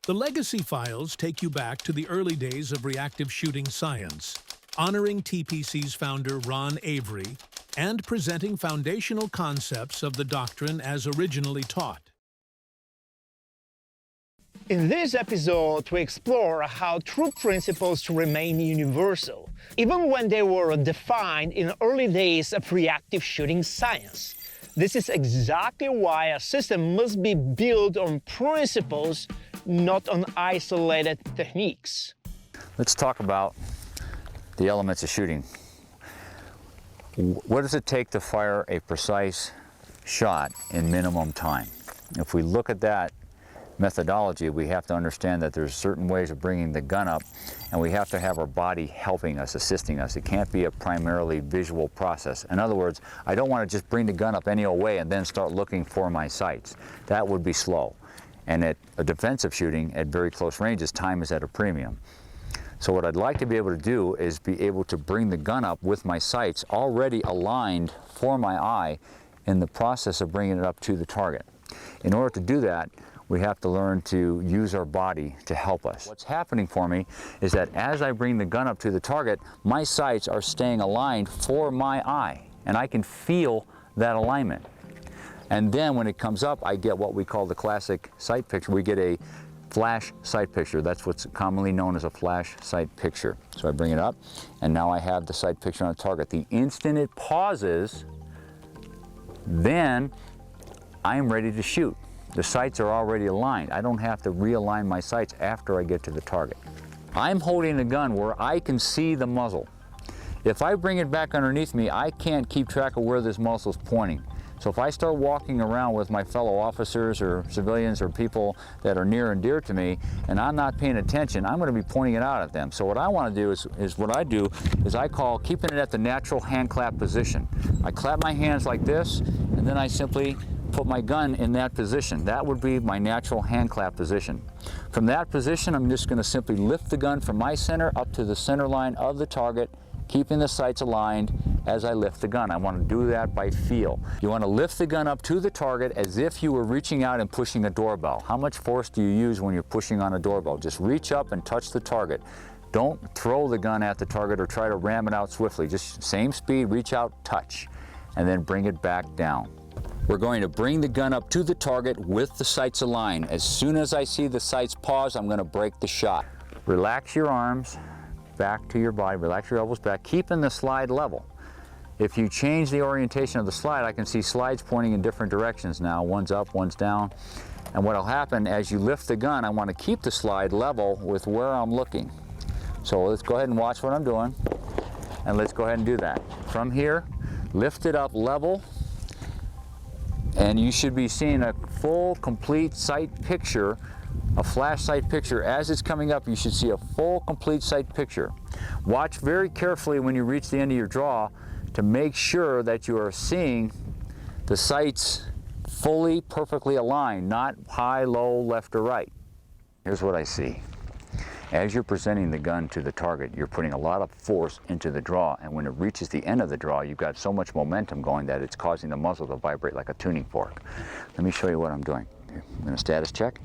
The legacy files take you back to the early days of reactive shooting science, honoring TPC's founder Ron Avery and presenting foundational concepts of the doctrine as originally taught. In this episode, we explore how true principles remain universal, even when they were defined in early days of reactive shooting science. This is exactly why a system must be built on principles, not on isolated techniques. Let's talk about the elements of shooting. What does it take to fire a precise shot in minimum time? If we look at that methodology, we have to understand that there's certain ways of bringing the gun up, and we have to have our body helping us, assisting us. It can't be a primarily visual process. In other words, I don't want to just bring the gun up any old way and then start looking for my sights. That would be slow. And at a defensive shooting at very close ranges, time is at a premium. So what I'd like to be able to do is be able to bring the gun up with my sights already aligned for my eye in the process of bringing it up to the target. In order to do that, we have to learn to use our body to help us. What's happening for me is that as I bring the gun up to the target, my sights are staying aligned for my eye, and I can feel that alignment. And then when it comes up, I get what we call the classic sight picture. We get a flash sight picture. That's what's commonly known as a flash sight picture. So I bring it up, and now I have the sight picture on the target. The instant it pauses, then I'm ready to shoot. The sights are already aligned. I don't have to realign my sights after I get to the target. I'm holding the gun where I can see the muzzle. If I bring it back underneath me, I can't keep track of where this muzzle is pointing. So if I start walking around with my fellow officers or civilians or people that are near and dear to me, and I'm not paying attention, I'm going to be pointing it out at them. So what I want to do is what I do is I call keeping it at the natural hand clap position. I clap my hands like this, and then I simply put my gun in that position. That would be my natural hand clap position. From that position, I'm just going to simply lift the gun from my center up to the center line of the target, keeping the sights aligned as I lift the gun. I want to do that by feel. You want to lift the gun up to the target as if you were reaching out and pushing a doorbell. How much force do you use when you're pushing on a doorbell? Just reach up and touch the target. Don't throw the gun at the target or try to ram it out swiftly. Just same speed, reach out, touch, and then bring it back down. We're going to bring the gun up to the target with the sights aligned. As soon as I see the sights pause, I'm going to break the shot. Relax your arms back to your body, relax your elbows back, keeping the slide level. If you change the orientation of the slide, I can see slides pointing in different directions now. One's up, one's down. And what'll happen as you lift the gun, I want to keep the slide level with where I'm looking. So let's go ahead and watch what I'm doing. And let's go ahead and do that. From here, lift it up level. And you should be seeing a full, complete sight picture, a flash sight picture. As it's coming up, you should see a full, complete sight picture. Watch very carefully when you reach the end of your draw to make sure that you are seeing the sights fully, perfectly aligned, not high, low, left or right. Here's what I see. As you're presenting the gun to the target, you're putting a lot of force into the draw, and when it reaches the end of the draw, you've got so much momentum going that it's causing the muzzle to vibrate like a tuning fork. Let me show you what I'm doing. I'm going to status check.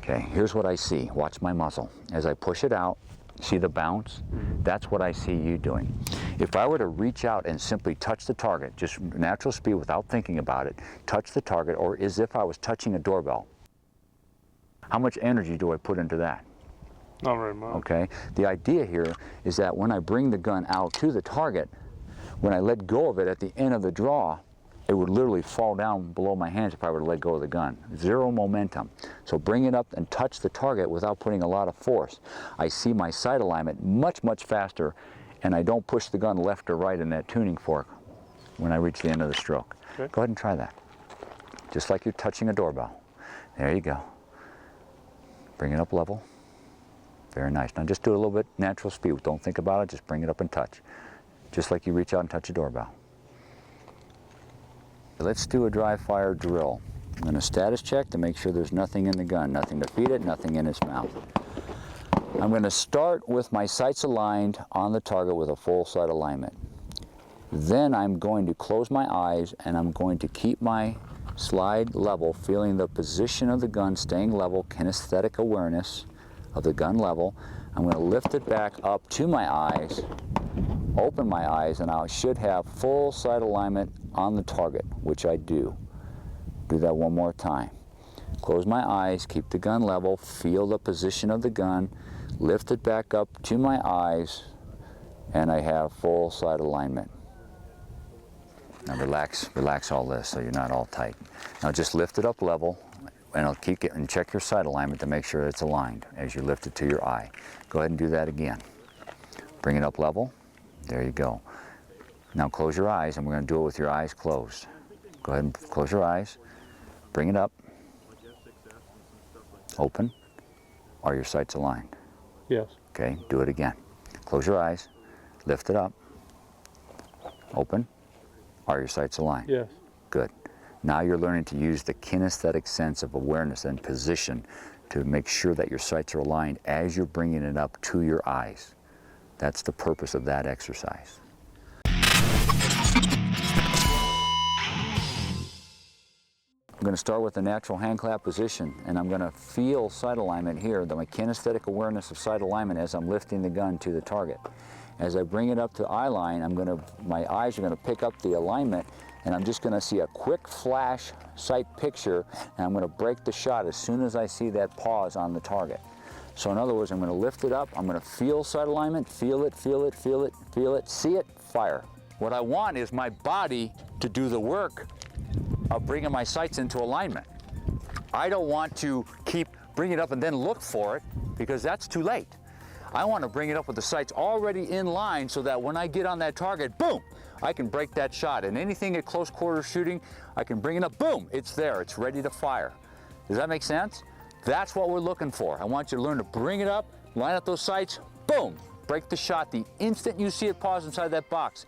Okay, here's what I see. Watch my muzzle. As I push it out, see the bounce? That's what I see you doing. If I were to reach out and simply touch the target, just natural speed without thinking about it, touch the target, or as if I was touching a doorbell, how much energy do I put into that? Not very much. Okay, the idea here is that when I bring the gun out to the target, when I let go of it at the end of the draw, it would literally fall down below my hands if I were to let go of the gun. Zero momentum. So bring it up and touch the target without putting a lot of force. I see my sight alignment much, much faster, and I don't push the gun left or right in that tuning fork when I reach the end of the stroke. Okay. Go ahead and try that. Just like you're touching a doorbell. There you go. Bring it up level. Very nice. Now just do a little bit natural speed. Don't think about it, just bring it up and touch. Just like you reach out and touch a doorbell. Let's do a dry fire drill. I'm going to status check to make sure there's nothing in the gun, nothing to feed it, nothing in its mouth. I'm going to start with my sights aligned on the target with a full sight alignment. Then I'm going to close my eyes and I'm going to keep my slide level, feeling the position of the gun, staying level, kinesthetic awareness of the gun level. I'm going to lift it back up to my eyes, open my eyes, and I should have full sight alignment on the target, which I do. Do that one more time. Close my eyes, keep the gun level, feel the position of the gun, lift it back up to my eyes, and I have full sight alignment. Now relax all this so you're not all tight. Now just lift it up level, and I'll keep it and check your sight alignment to make sure it's aligned as you lift it to your eye. Go ahead and do that again. Bring it up level. There you go. Now close your eyes, and we're going to do it with your eyes closed. Go ahead and close your eyes. Bring it up. Open. Are your sights aligned? Yes. Okay, do it again. Close your eyes. Lift it up. Open. Are your sights aligned? Yes. Good. Now you're learning to use the kinesthetic sense of awareness and position to make sure that your sights are aligned as you're bringing it up to your eyes. That's the purpose of that exercise. I'm going to start with the natural hand clap position, and I'm going to feel sight alignment here, my kinesthetic awareness of sight alignment as I'm lifting the gun to the target. As I bring it up to eye line, my eyes are going to pick up the alignment, and I'm just going to see a quick flash sight picture, and I'm going to break the shot as soon as I see that pause on the target. So in other words, I'm going to lift it up, I'm going to feel sight alignment, feel it, feel it, feel it, feel it, see it, fire. What I want is my body to do the work of bringing my sights into alignment. I don't want to keep bringing it up and then look for it, because that's too late. I want to bring it up with the sights already in line so that when I get on that target, boom, I can break that shot. And anything at close quarter shooting, I can bring it up, boom, it's there, it's ready to fire. Does that make sense? That's what we're looking for. I want you to learn to bring it up, line up those sights, boom, break the shot. The instant you see it pause inside that box,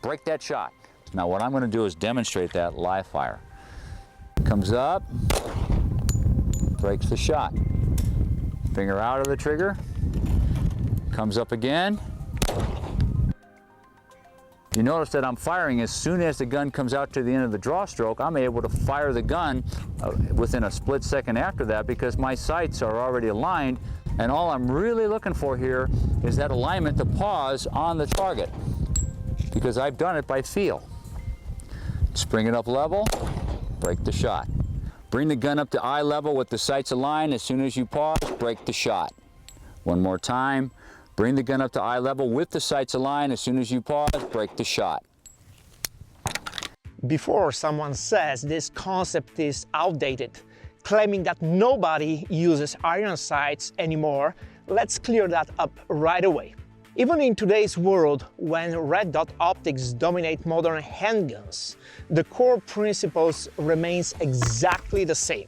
break that shot. Now what I'm going to do is demonstrate that live fire. Comes up, breaks the shot. Finger out of the trigger, comes up again. You notice that I'm firing as soon as the gun comes out to the end of the draw stroke. I'm able to fire the gun within a split second after that, because my sights are already aligned, and all I'm really looking for here is that alignment to pause on the target, because I've done it by feel. Just bring it up level, break the shot. Bring the gun up to eye level with the sights aligned. As soon as you pause, break the shot. One more time. Bring the gun up to eye level with the sights aligned. As soon as you pause, break the shot. Before someone says this concept is outdated, claiming that nobody uses iron sights anymore, let's clear that up right away. Even in today's world, when red dot optics dominate modern handguns, the core principles remains exactly the same.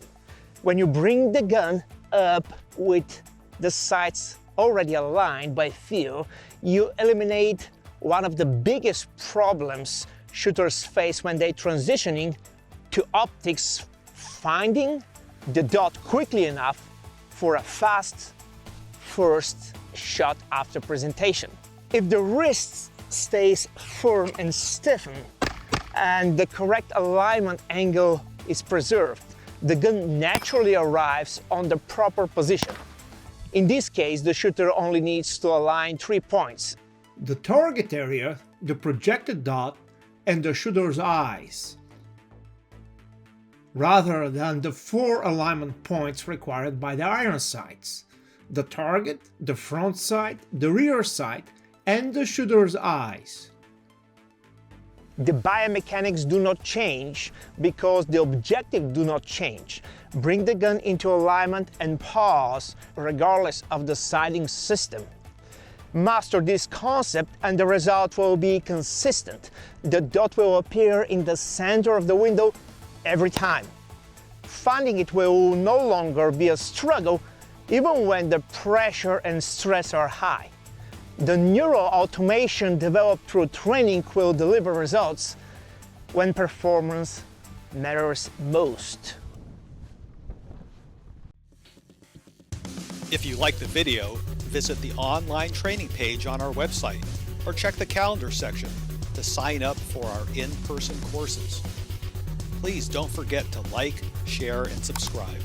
When you bring the gun up with the sights already aligned by feel, you eliminate one of the biggest problems shooters face when they're transitioning to optics, finding the dot quickly enough for a fast first shot after presentation. If the wrist stays firm and stiffened and the correct alignment angle is preserved, the gun naturally arrives on the proper position. In this case, the shooter only needs to align 3 points: the target area, the projected dot, and the shooter's eyes, rather than the 4 alignment points required by the iron sights: the target, the front sight, the rear sight, and the shooter's eyes. The biomechanics do not change because the objective do not change. Bring the gun into alignment and pause regardless of the sighting system. Master this concept and the result will be consistent. The dot will appear in the center of the window every time. Finding it will no longer be a struggle even when the pressure and stress are high. The neural automation developed through training will deliver results when performance matters most. If you like the video, visit the online training page on our website or check the calendar section to sign up for our in-person courses. Please don't forget to like, share, and subscribe.